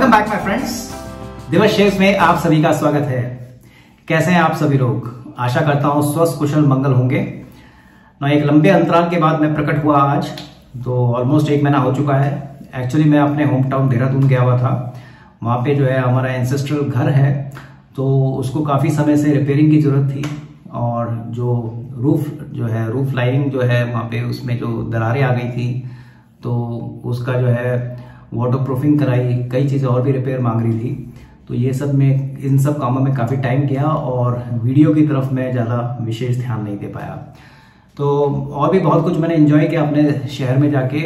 Welcome back my friends, दिवस shaves में आप सभी का स्वागत है। कैसे हैं आप सभी लोग? आशा करता हूं स्वस्थ कुशल मंगल होंगे ना। एक लंबे अंतराल के बाद मैं प्रकट हुआ आज, तो ऑलमोस्ट 1 महीना हो चुका है। एक्चुअली मैं अपने होम टाउन देहरादून गया हुआ था। वहाँ पे जो है हमारा एंसेस्ट्रल घर है, तो उसको काफ़ी समय से रिपेयरिंग की ज़रूरत थी। और जो रूफ लाइनिंग जो है वहाँ पे, उसमें जो दरारें आ गई थी, तो उसका जो है वाटर प्रूफिंग कराई, कई चीज़ें और भी रिपेयर मांग रही थी। तो ये सब में इन सब कामों में काफ़ी टाइम गया और वीडियो की तरफ मैं ज़्यादा विशेष ध्यान नहीं दे पाया। तो और भी बहुत कुछ मैंने एंजॉय किया अपने शहर में जाके।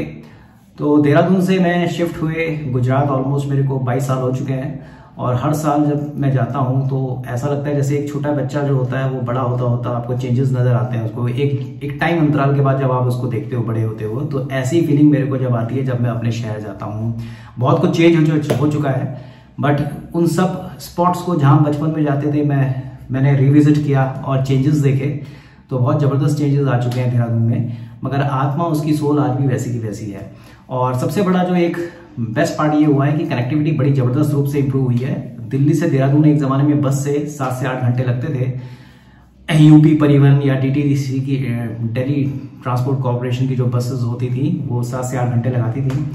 तो देहरादून से मैं शिफ्ट हुए गुजरात, ऑलमोस्ट मेरे को 22 साल हो चुके हैं। और हर साल जब मैं जाता हूँ तो ऐसा लगता है जैसे एक छोटा बच्चा जो होता है वो बड़ा होता होता आपको चेंजेस नजर आते हैं उसको। एक टाइम अंतराल के बाद जब आप उसको देखते हो बड़े होते हो, तो ऐसी फीलिंग मेरे को जब आती है जब मैं अपने शहर जाता हूँ। बहुत कुछ चेंज हो चुका है, बट उन सब स्पॉट्स को जहाँ बचपन में जाते थे मैंने रिविजिट किया और चेंजेस देखे। तो बहुत ज़बरदस्त चेंजेस आ चुके हैं देहरादून में, मगर आत्मा उसकी सोल आज भी वैसी की वैसी है। और सबसे बड़ा जो एक बेस्ट पार्ट ये हुआ है कि कनेक्टिविटी बड़ी ज़बरदस्त रूप से इंप्रूव हुई है। दिल्ली से देहरादून एक ज़माने में बस से 7 से 8 घंटे लगते थे। यूपी परिवहन या DTDC की, दिल्ली ट्रांसपोर्ट कॉर्पोरेशन की जो बसेस होती थी वो 7 से 8 घंटे लगाती थी।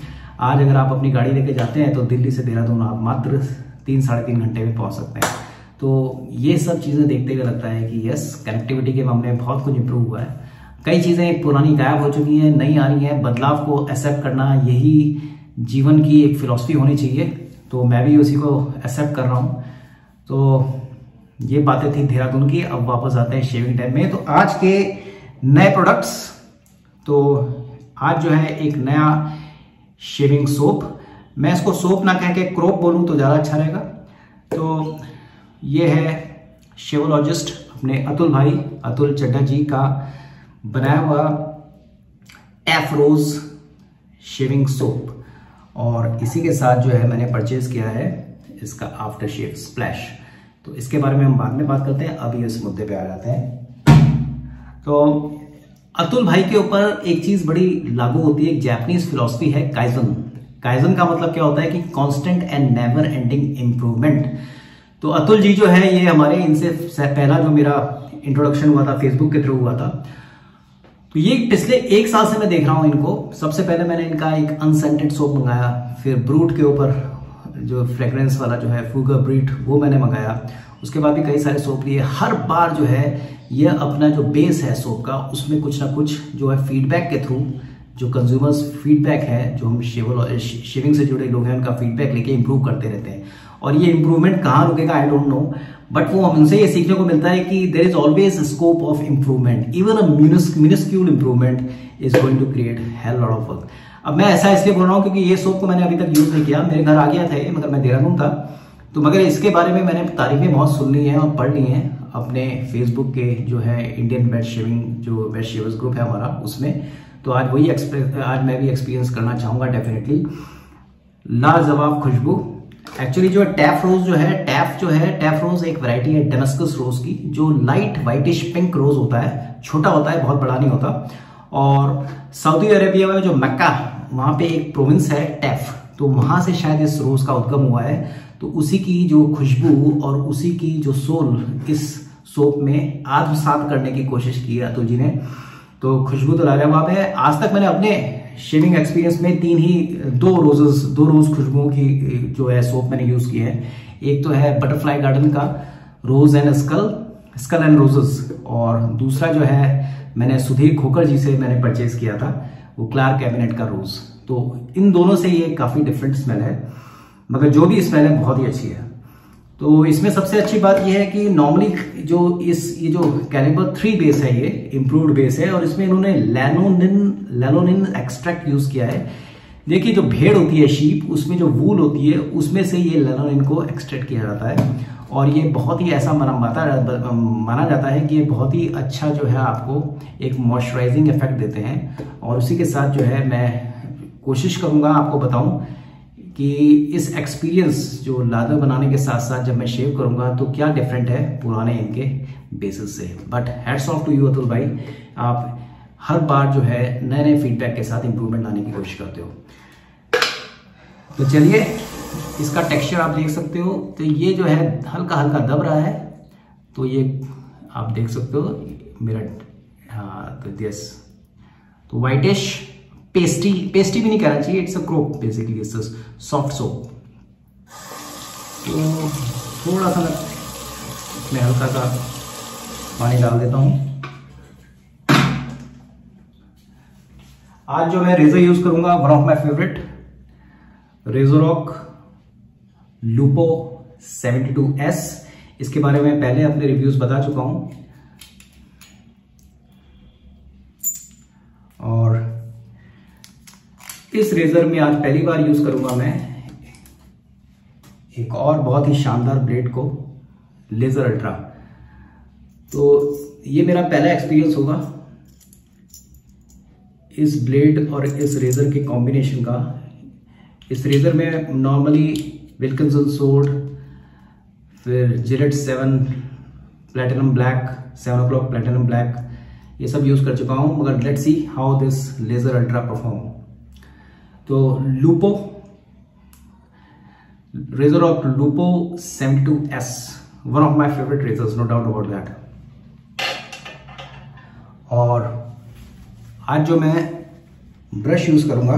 आज अगर आप अपनी गाड़ी लेके जाते हैं तो दिल्ली से देहरादून आप मात्र 3 साढ़े 3 घंटे में पहुंच सकते हैं। तो ये सब चीज़ें देखते हुए लगता है कि यस, कनेक्टिविटी के मामले में बहुत कुछ इंप्रूव हुआ है। कई चीज़ें पुरानी गायब हो चुकी हैं, नई आ रही हैं। बदलाव को एक्सेप्ट करना यही जीवन की एक फिलॉसफी होनी चाहिए। तो मैं भी उसी को एक्सेप्ट कर रहा हूँ। तो ये बातें थी देहरादून की। अब वापस आते हैं शेविंग टाइम में। तो आज के नए प्रोडक्ट्स, तो आज जो है एक नया शेविंग सोप। मैं इसको सोप ना कह के क्रोप बोलूँ तो ज़्यादा अच्छा रहेगा। तो ये है शेवोलॉजिस्ट अपने अतुल चड्ढा जी का बनाया हुआ एफरोज शेविंग सोप। और इसी के साथ जो है मैंने परचेज किया है इसका आफ्टर शेव स्प्लैश। तो इसके बारे में हम बाद में बात करते हैं, अभी इस मुद्दे पे आ जाते हैं। तो अतुल भाई के ऊपर एक चीज बड़ी लागू होती है, एक जापानीज फिलॉसफी है काइजन। काइजन का मतलब क्या होता है कि constant and never ending improvement. तो अतुल जी जो है ये हमारे, इनसे पहला जो मेरा इंट्रोडक्शन हुआ था फेसबुक के थ्रू हुआ था। तो ये पिछले 1 साल से मैं देख रहा हूं इनको। सबसे पहले मैंने इनका एक अनसेंटेड सोप मंगाया, फिर ब्रूट के ऊपर जो फ्रेग्रेंस वाला जो है फूगा ब्रीट वो मैंने मंगाया। उसके बाद भी कई सारे सोप लिए। हर बार जो है ये अपना जो बेस है सोप का, उसमें कुछ ना कुछ जो है फीडबैक के थ्रू, जो कंज्यूमर्स फीडबैक है, जो हम शेविंग से जुड़े लोग हैं उनका फीडबैक लेके इंप्रूव करते रहते हैं। और ये इंप्रूवमेंट कहाँ रुकेगा आई डोंट नो, बट वो हमसे ये सीखने को मिलता है कि there is always scope of improvement. Even a minuscule improvement is going to create hell lot of work. अब मैं ऐसा इसलिए बोल रहा हूँ क्योंकि ये सोप को मैंने अभी तक यूज नहीं किया। मेरे घर आ गया था ये, मगर मैं देहरादून था। तो मगर इसके बारे में मैंने तारीफें बहुत सुन ली हैं और पढ़ ली हैं अपने फेसबुक के जो है इंडियन वेट शेवर्स ग्रुप है हमारा, उसमें। तो आज मैं भी एक्सपीरियंस करना चाहूंगा डेफिनेटली। लाजवाब खुशबू। एक्चुअली जो टैफ रोज एक वैरायटी है डेमस्कस रोज की, जो लाइट व्हाइटिश पिंक रोज होता है, छोटा होता है, बहुत बड़ा नहीं होता। और सऊदी अरेबिया में जो मक्का, वहां पे एक प्रोविंस है टैफ, तो वहां से शायद इस रोज का उद्गम हुआ है। तो उसी की जो खुशबू और उसी की जो सोल इस सोप में आत्मसात करने की कोशिश की है अतुल जी ने। तो खुशबू तो लाजवाब है। आज तक मैंने अपने शेविंग एक्सपीरियंस में दो रोज खुशबुओं की जो है सोप मैंने यूज की है। एक तो है बटरफ्लाई गार्डन का रोज एंड स्कल एंड रोजेस, और दूसरा जो है मैंने सुधीर खोकर जी से मैंने परचेज किया था, वो क्लार्क कैबिनेट का रोज। तो इन दोनों से ये काफी डिफरेंट स्मेल है, मगर जो भी स्मेल है बहुत ही अच्छी है। तो इसमें सबसे अच्छी बात यह है कि नॉर्मली ये जो कैलिबर 3 बेस है, ये इम्प्रूव्ड बेस है, और इसमें इन्होंने लैनोनिन एक्सट्रैक्ट यूज किया है। देखिए जो भेड़ होती है, शीप, उसमें जो वूल होती है उसमें से ये लैनोनिन को एक्सट्रैक्ट किया जाता है। और ये बहुत ही ऐसा माना जाता है कि ये बहुत ही अच्छा जो है आपको एक मॉइस्चराइजिंग इफेक्ट देते हैं। और उसी के साथ जो है मैं कोशिश करूंगा आपको बताऊं कि इस एक्सपीरियंस जो लादर बनाने के साथ साथ जब मैं शेव करूंगा तो क्या डिफरेंट है पुराने इनके बेसिस से। But hats off to you Atul भाई, आप हर बार जो है नए नए फीडबैक के साथ इंप्रूवमेंट लाने की कोशिश करते हो। तो चलिए इसका टेक्सचर आप देख सकते हो, तो ये जो है हल्का हल्का दब रहा है, तो ये आप देख सकते हो मेरा, हाँ तो यस, तो वाइटिश पेस्टी भी नहीं कहना चाहिए, it's a crop basically, it's a soft soap. तो थोड़ा सा मैं हल्का सा पानी डाल देता हूँ। आज जो मैं रेजर यूज करूंगा, one of my favourite RazoRock Lupo 72S। इसके बारे में पहले अपने रिव्यूज बता चुका हूं, और इस रेजर में आज पहली बार यूज करूंगा मैं एक और बहुत ही शानदार ब्लेड को, लेजर अल्ट्रा। तो ये मेरा पहला एक्सपीरियंस होगा इस ब्लेड और इस रेजर के कॉम्बिनेशन का। इस रेजर में नॉर्मली विल्किंसन सोर्ड, फिर Gillette 7 platinum black, 7 o'clock platinum black, ये सब यूज कर चुका हूं, मगर let's see how this laser ultra perform. तो Lupo, RazoRock Lupo 72S, one of my favourite razors, no doubt about that. और आज जो मैं ब्रश यूज करूंगा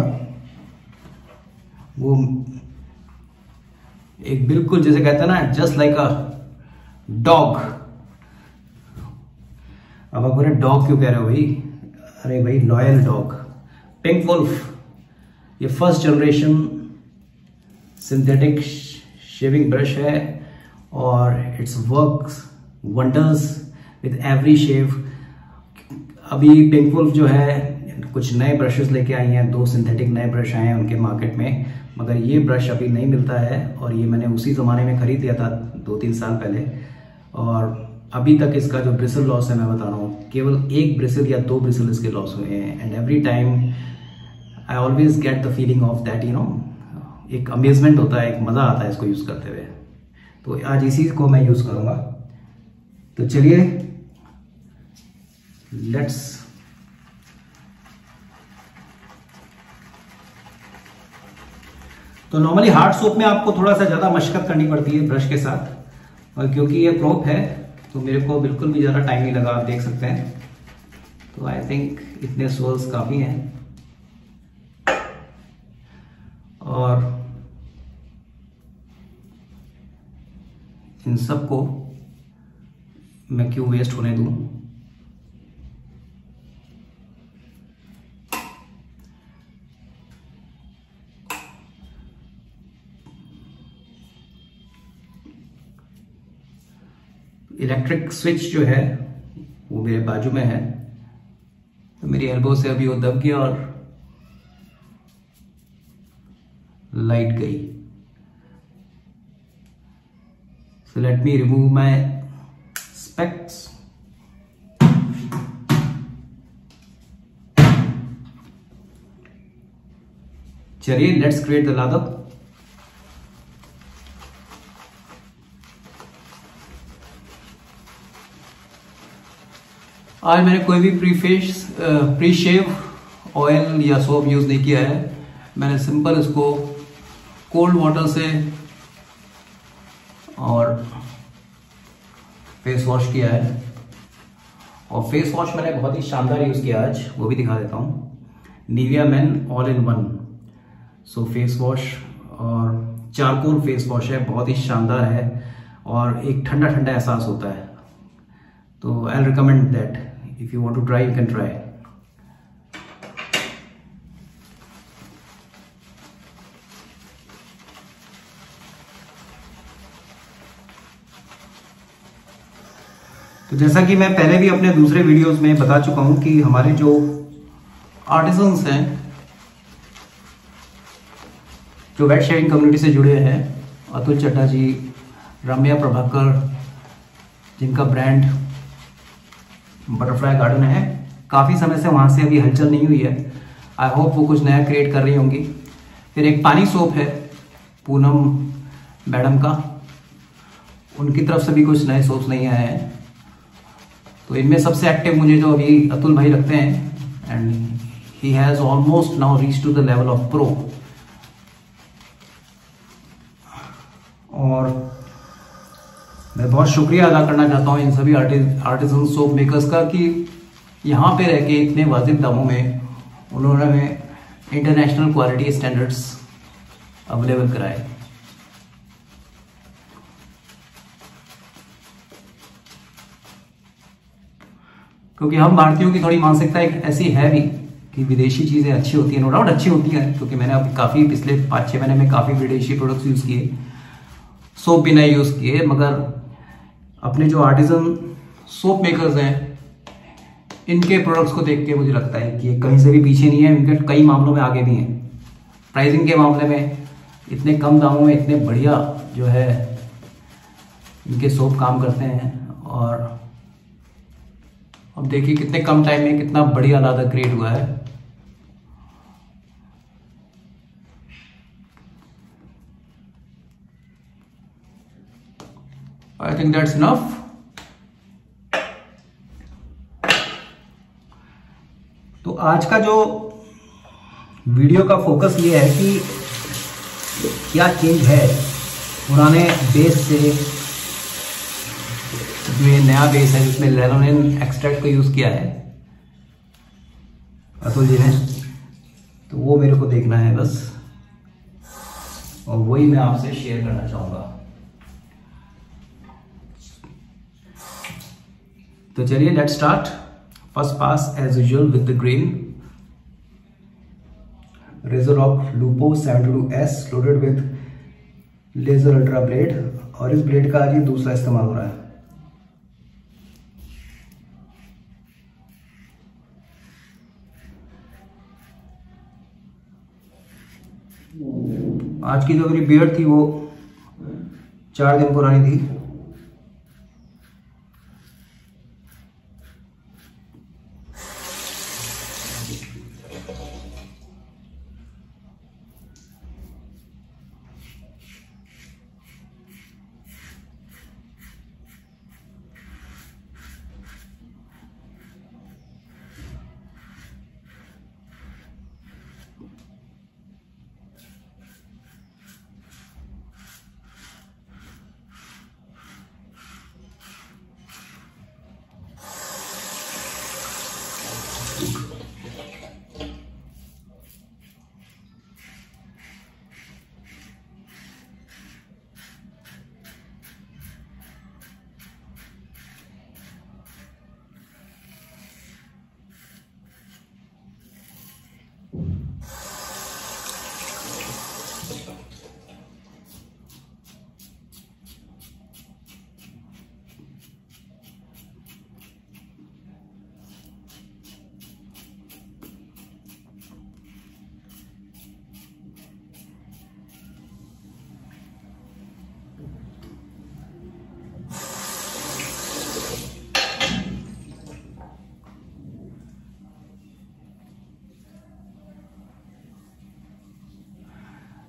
वो एक बिल्कुल जैसे कहते हैं ना, जस्ट लाइक अ डॉग। अब आप बोले डॉग क्यों कह रहे हो भाई? अरे भाई लॉयल डॉग, पिंक वुल्फ। ये first generation synthetic shaving brush है और it's works wonders with every shave. अभी पिंक वुल्फ जो है कुछ नए ब्रशेस लेके आई हैं, 2 सिंथेटिक नए ब्रश आए हैं उनके मार्केट में, मगर ये ब्रश अभी नहीं मिलता है, और ये मैंने उसी ज़माने में खरीद लिया था 2-3 साल पहले। और अभी तक इसका जो ब्रिसल लॉस है मैं बता रहा हूँ, केवल 1 ब्रिसल या 2 ब्रिसल इसके लॉस हुए हैं। And every time I always get the feeling of that, you know, एक अमेजमेंट होता है, एक मज़ा आता है इसको यूज़ करते हुए। तो आज इसी को मैं यूज़ करूँगा। तो चलिए लेट्स तो नॉर्मली हार्ड सोप में आपको थोड़ा सा ज्यादा मशक्कत करनी पड़ती है ब्रश के साथ, और क्योंकि ये प्रोप है तो मेरे को बिल्कुल भी ज्यादा टाइम नहीं लगा, आप देख सकते हैं। तो आई थिंक इतने सोल्स काफी हैं, और इन सबको मैं क्यों वेस्ट होने दूं। इलेक्ट्रिक स्विच जो है वो मेरे बाजू में है, तो मेरी एल्बो से अभी वो दब गया और लाइट गई। So let me remove my specs. चलिए लेट्स क्रिएट द लादर। आज मैंने कोई भी प्री शेव ऑयल या सोप यूज नहीं किया है। मैंने सिंपल इसको कोल्ड वाटर से और फेस वॉश किया है, और फेस वॉश मैंने बहुत ही शानदार यूज किया आज, वो भी दिखा देता हूँ। Nivea men all in one so face wash और चारकोल फेस वॉश है, बहुत ही शानदार है और एक ठंडा ठंडा एहसास होता है। तो I recommend that, if you want to try you can try. तो जैसा कि मैं पहले भी अपने दूसरे वीडियोस में बता चुका हूं कि हमारे जो आर्टिसंस हैं, जो वेट शेविंग कम्युनिटी से जुड़े हैं, अतुल चड्डा जी, रम्या प्रभाकर, जिनका ब्रांड बटरफ्लाई गार्डन है, काफ़ी समय से वहाँ से अभी हलचल नहीं हुई है। आई होप वो कुछ नया क्रिएट कर रही होंगी। फिर एक पानी सोप है पूनम मैडम का, उनकी तरफ से भी कुछ नए सोप्स नहीं आए हैं। तो इनमें सबसे एक्टिव मुझे जो अभी अतुल भाई लगते हैं, and he has almost now reach to the level of pro. और मैं बहुत शुक्रिया अदा करना चाहता हूँ इन सभी आर्टिजन सोप मेकर्स का कि यहाँ पे रह के इतने वाजिब दामों में उन्होंने हमें इंटरनेशनल क्वालिटी स्टैंडर्ड्स अवेलेबल कराए। क्योंकि हम भारतीयों की थोड़ी मानसिकता एक ऐसी है भी कि विदेशी चीज़ें अच्छी होती हैं, नो डाउट अच्छी होती हैं, क्योंकि मैंने अभी काफ़ी पिछले 5-6 महीने में काफ़ी विदेशी प्रोडक्ट्स यूज़ किए, सोप भी नहीं यूज़ किए, मगर अपने जो आर्टिजन सोप मेकर्स हैं इनके प्रोडक्ट्स को देख के मुझे लगता है कि ये कहीं से भी पीछे नहीं है, इनके कई मामलों में आगे भी हैं। प्राइसिंग के मामले में इतने कम दामों में इतने बढ़िया जो है इनके सोप काम करते हैं। और अब देखिए कितने कम टाइम में कितना बढ़िया लादा क्रिएट हुआ है। I think that's enough. तो आज का जो वीडियो का फोकस ये है कि क्या चेंज है पुराने बेस से, जो ये नया बेस है जिसमें लैनोनिन एक्सट्रैक्ट को यूज किया है अतुल जी ने, तो वो मेरे को देखना है बस, और वही मैं आपसे शेयर करना चाहूंगा। तो चलिए let's start. First pass as usual with the grain RazoRock Lupo 72S loaded with laser ultra blade, और इस ब्लेड का आज ये दूसरा इस्तेमाल हो रहा है। आज की जो मेरी बियर्ड थी वो 4 दिन पुरानी थी।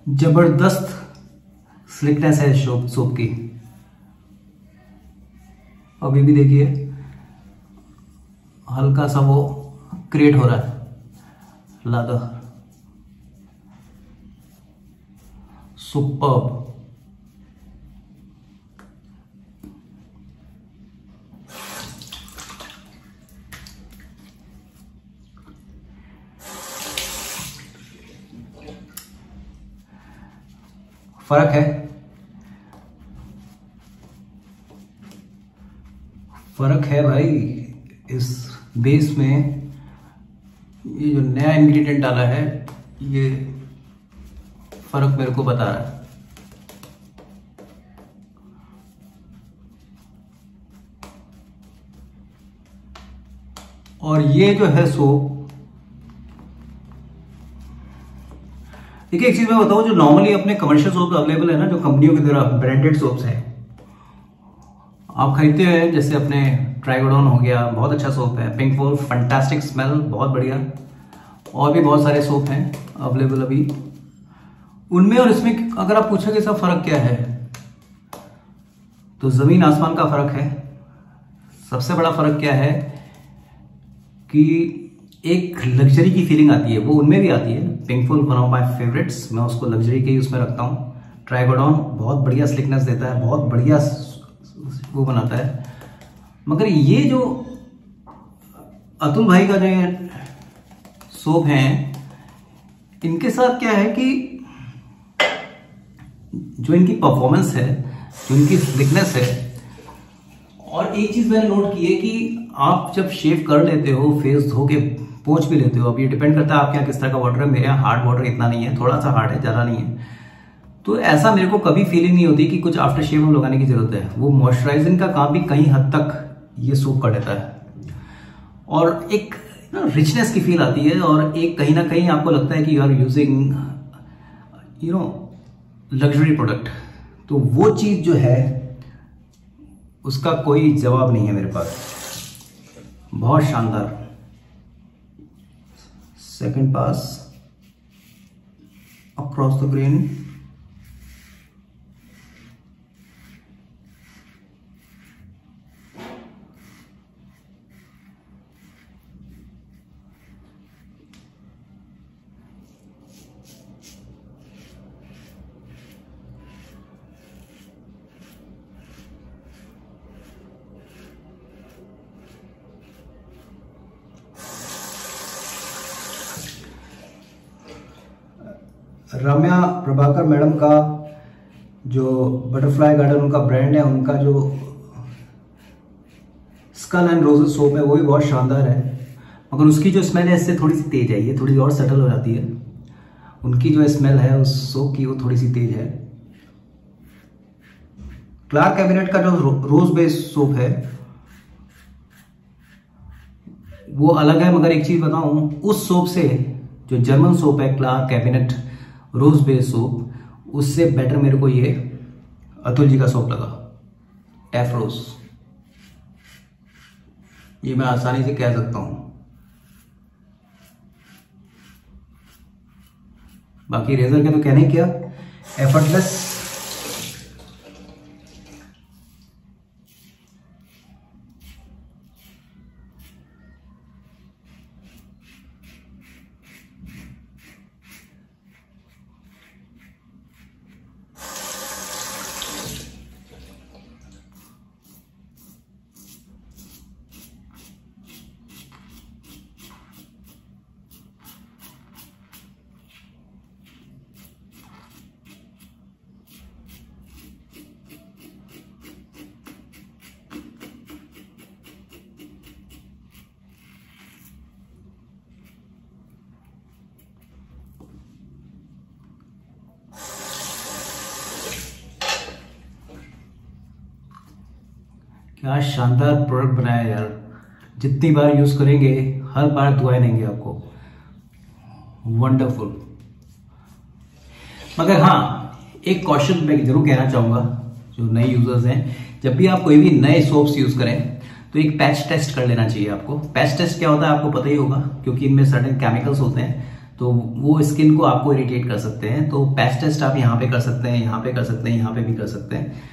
जबरदस्त स्लिकनेस है सोप की। अभी भी देखिए हल्का सा वो क्रिएट हो रहा है लादा। सुपर्ब। फर्क है, फर्क है भाई इस बेस में। ये जो नया इंग्रेडिएंट डाला है ये फर्क मेरे को बता रहा है। और ये जो है सोप, देखिए एक चीज मैं बताऊं, जो नॉर्मली अपने कमर्शियल सोप अवेलेबल है ना, जो कंपनियों की तरह ब्रांडेड सोप्स हैं आप खरीदते हैं, जैसे अपने ट्राइगोडॉन हो गया, बहुत अच्छा सोप है। पिंक वोल्फ फैंटास्टिक स्मेल, बहुत बढ़िया। और भी बहुत सारे सोप हैं अवेलेबल अभी, उनमें और इसमें अगर आप पूछोगे सब फर्क क्या है, तो जमीन आसमान का फर्क है। सबसे बड़ा फर्क क्या है कि एक लग्जरी की फीलिंग आती है, वो उनमें भी आती है। Pink Wolf one of my favourites, मैं उसको लग्जरी के ही उसमें रखता हूँ। ट्राइकोडॉन बहुत बढ़िया स्लिकनेस देता है, बहुत बढ़िया वो बनाता है। मगर ये जो अतुल भाई का जो सोप है, इनके साथ क्या है कि जो इनकी परफॉर्मेंस है, जो इनकी स्लिकनेस है, और एक चीज मैंने नोट की है कि आप जब शेव कर लेते हो, फेस धो के पोंछ भी लेते हो, अब ये डिपेंड करता है आपके यहाँ किस तरह का वाटर है। मेरे यहाँ हार्ड वाटर इतना नहीं है, थोड़ा सा हार्ड है, ज्यादा नहीं है, तो ऐसा मेरे को कभी फीलिंग नहीं होती कि कुछ आफ्टर शेव लगाने की जरूरत है। वो मॉइस्चराइजिंग का काम भी कहीं हद तक ये सोप कर लेता है, और एक रिचनेस की फील आती है, और एक कहीं ना कहीं आपको लगता है कि you are using luxury product. तो वो चीज जो है उसका कोई जवाब नहीं है मेरे पास। बहुत शानदार। Second pass across the grain, Ramya Prabhakar madam का जो बटरफ्लाई गार्डन उनका ब्रांड है, उनका जो स्कल एंड रोजेस सोप है वो भी बहुत शानदार है, मगर उसकी जो स्मेल है इससे थोड़ी सी तेज है, ये थोड़ी और सटल हो जाती है। उनकी जो स्मेल है उस सोप की वो थोड़ी सी तेज है। क्लार्क कैबिनेट का जो रोज बेस्ड सोप है वो अलग है, मगर एक चीज बताऊं, उस सोप से जो जर्मन सोप है क्लार्क कैबिनेट रोज बेस्ड सोप, उससे बेटर मेरे को ये अतुल जी का सोप लगा, टैफरोज। ये मैं आसानी से कह सकता हूं। बाकी रेजर के तो कहने क्या, एफर्टलेस। क्या शानदार प्रोडक्ट बनाया यार। जितनी बार यूज करेंगे हर बार दुआएं देंगे आपको। वंडरफुल। मगर हाँ, एक कॉशन मैं जरूर कहना चाहूंगा जो नए यूजर्स हैं, जब भी आप कोई भी नए सोप्स यूज करें तो एक पैच टेस्ट कर लेना चाहिए आपको। पैच टेस्ट क्या होता है आपको पता ही होगा, क्योंकि इनमें सर्टेन केमिकल्स होते हैं तो वो स्किन को आपको इरिटेट कर सकते हैं। तो पैच टेस्ट आप यहाँ पे कर सकते हैं, यहाँ पे कर सकते हैं, यहाँ पे भी कर सकते हैं।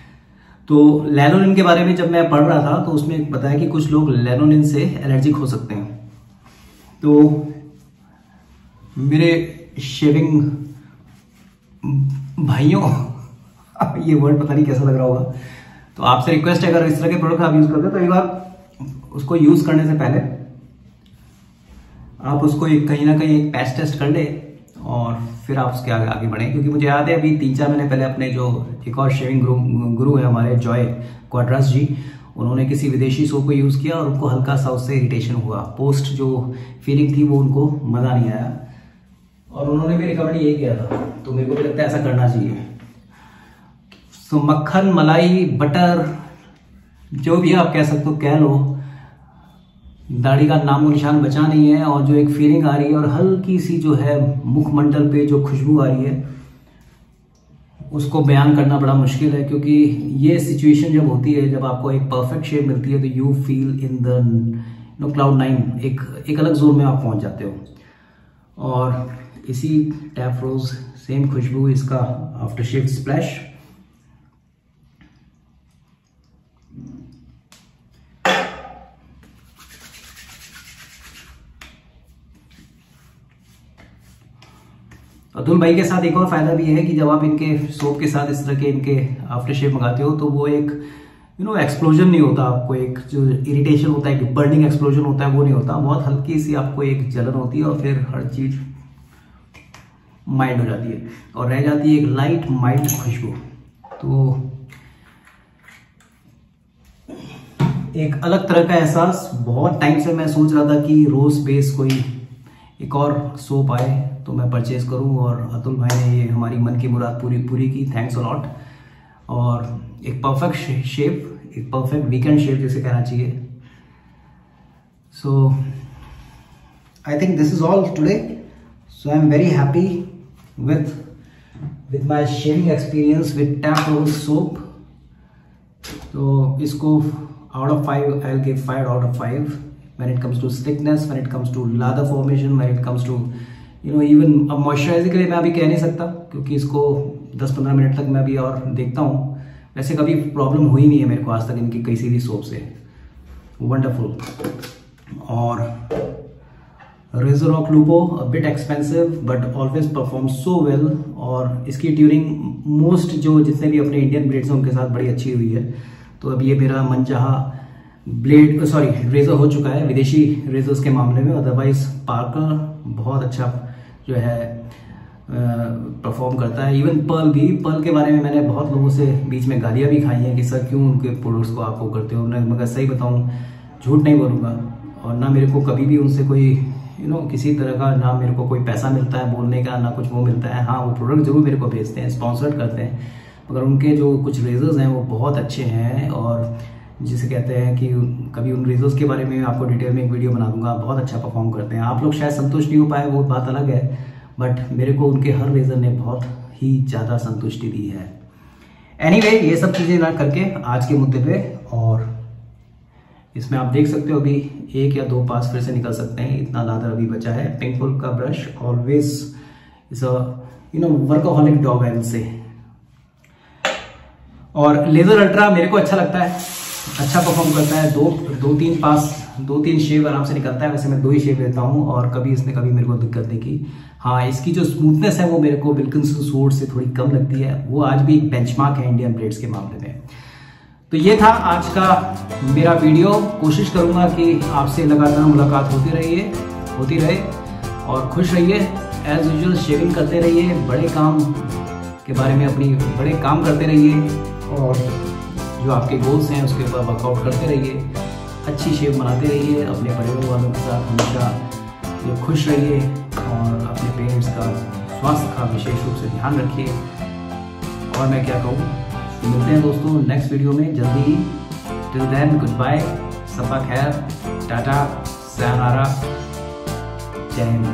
तो लैनोलिन के बारे में जब मैं पढ़ रहा था तो उसमें बताया कि कुछ लोग लैनोलिन से एलर्जिक हो सकते हैं। तो मेरे शेविंग भाइयों ये वर्ड पता नहीं कैसा लग रहा होगा, तो आपसे रिक्वेस्ट है अगर इस तरह के प्रोडक्ट आप यूज करते हैं तो एक बार उसको यूज करने से पहले आप उसको कहीं ना कहीं एक पैच टेस्ट कर ले और फिर आप उसके आगे बढ़ें। क्योंकि मुझे याद है अभी 3-4 महीने पहले अपने जो एक और शेविंग गुरु है हमारे जॉय क्वाड्रास जी, उन्होंने किसी विदेशी सोप को यूज किया और उनको हल्का सा उससे इरिटेशन हुआ। पोस्ट जो फीलिंग थी वो उनको मजा नहीं आया और उन्होंने भी रिकमेंड यही किया था। तो मेरे को भी लगता है ऐसा करना चाहिए। तो मक्खन, मलाई, बटर, जो भी आप कह सकते हो कह लो, दाढ़ी का नामो निशान बचा नहीं है। और जो एक फीलिंग आ रही है और हल्की सी जो है मुखमंडल पे जो खुशबू आ रही है उसको बयान करना बड़ा मुश्किल है। क्योंकि ये सिचुएशन जब होती है, जब आपको एक परफेक्ट शेप मिलती है तो you feel in the cloud 9, एक अलग जोन में आप पहुंच जाते हो। और इसी टैफरोज सेम खुशबू, इसका आफ्टर शेव स्प्लैश। अतुल भाई के साथ एक और फायदा भी है कि जब आप इनके सोप के साथ इस तरह के इनके आफ्टर शेव मंगाते हो तो वो एक एक्सप्लोजन नहीं होता, आपको एक जो इरिटेशन होता है, एक बर्निंग एक्सप्लोजन होता है वो नहीं होता, बहुत हल्की सी आपको एक जलन होती है और फिर हर चीज माइल्ड हो जाती है और रह जाती है एक लाइट माइल्ड खुशबू। तो एक अलग तरह का एहसास। बहुत टाइम से मैं सोच रहा था कि रोज बेस कोई एक और सोप आए तो मैं परचेज करूं और अतुल भाई ने ये हमारी मन की मुराद पूरी की। Thanks a lot. और एक परफेक्ट शेव, एक परफेक्ट वीकेंड शेव जिसे कहना चाहिए। So I think this is all today. So I am very happy with my shaving experience with Tap Rose soap. तो इसको out of 5 I'll give 5 out of 5 when it comes to slickness, when it comes to lather formation, when it comes to even अब moisturiser के लिए मैं अभी कह नहीं सकता क्योंकि इसको 10-15 मिनट तक मैं अभी और देखता हूँ। वैसे कभी प्रॉब्लम हुई नहीं है मेरे को आज तक इनकी किसी भी सोप से। वंडरफुल। और Razorrock Lupo, a bit expensive but always performs so well। और इसकी ट्यूनिंग मोस्ट जितने भी अपने इंडियन ब्लेड्स हैं उनके साथ बड़ी अच्छी हुई है। तो अब ये मेरा मनचाहा रेजर हो चुका है विदेशी रेजर्स के मामले में। अदरवाइज पार्कर बहुत अच्छा जो है परफॉर्म करता है। इवन पर्ल के बारे में मैंने बहुत लोगों से बीच में गालियां भी खाई हैं कि सर क्यों उनके प्रोडक्ट्स को आप वो करते हो। मगर सही बताऊं, झूठ नहीं बोलूँगा और ना मेरे को कभी भी उनसे कोई किसी तरह का ना मेरे को कोई पैसा मिलता है बोलने का, ना कुछ वो मिलता है। हाँ, वो प्रोडक्ट जरूर मेरे को भेजते हैं, स्पॉन्सर्ड करते हैं, मगर उनके जो कुछ रेजर्स हैं वो बहुत अच्छे हैं। और जिसे कहते हैं कि कभी उन रेजर्स के बारे में आपको डिटेल में एक वीडियो बना दूंगा। बहुत अच्छा परफॉर्म करते हैं। आप लोग शायद संतुष्ट नहीं हो पाए, वो बात अलग है, बट मेरे को उनके हर रेजर ने बहुत ही ज़्यादा संतुष्टि दी है। एनीवे, ये सब चीज़ें ना करके आज के मुद्दे पे, और इसमें आप देख सकते हो अभी 1 या 2 पास फिर से निकल सकते हैं, इतना लादर अभी बचा है। पिंकफुल का brush always is a workaholic dog I will say. और लेजर अल्ट्रा मेरे को अच्छा लगता है, अच्छा परफॉर्म करता है। 2-3 पास 2-3 शेव आराम से निकलता है। वैसे मैं 2 ही शेव लेता हूँ और कभी इसने कभी मेरे को दिक्कत नहीं की। हाँ, इसकी जो स्मूथनेस है वो मेरे को विल्किंसन सोर्ड से थोड़ी कम लगती है। वो आज भी बेंचमार्क है इंडियन ब्लेड्स के मामले में। तो ये था आज का मेरा वीडियो। कोशिश करूंगा कि आपसे लगातार मुलाकात होती रहे और खुश रहिए। एज यूजुअल शेविंग करते रहिए, बड़े काम के बारे में अपनी बड़े काम करते रहिए और जो आपके गोल्स हैं उसके ऊपर वर्कआउट करते रहिए। अच्छी शेव बनाते रहिए, अपने परिवार वालों के साथ हमेशा खुश रहिए और अपने पेरेंट्स का स्वास्थ्य का विशेष रूप से ध्यान रखिए। और मैं क्या कहूँ, मिलते हैं दोस्तों नेक्स्ट वीडियो में जल्दी ही। टिल देन गुड बाय, सफा खैर, टाटा, sayonara, जय हिंद।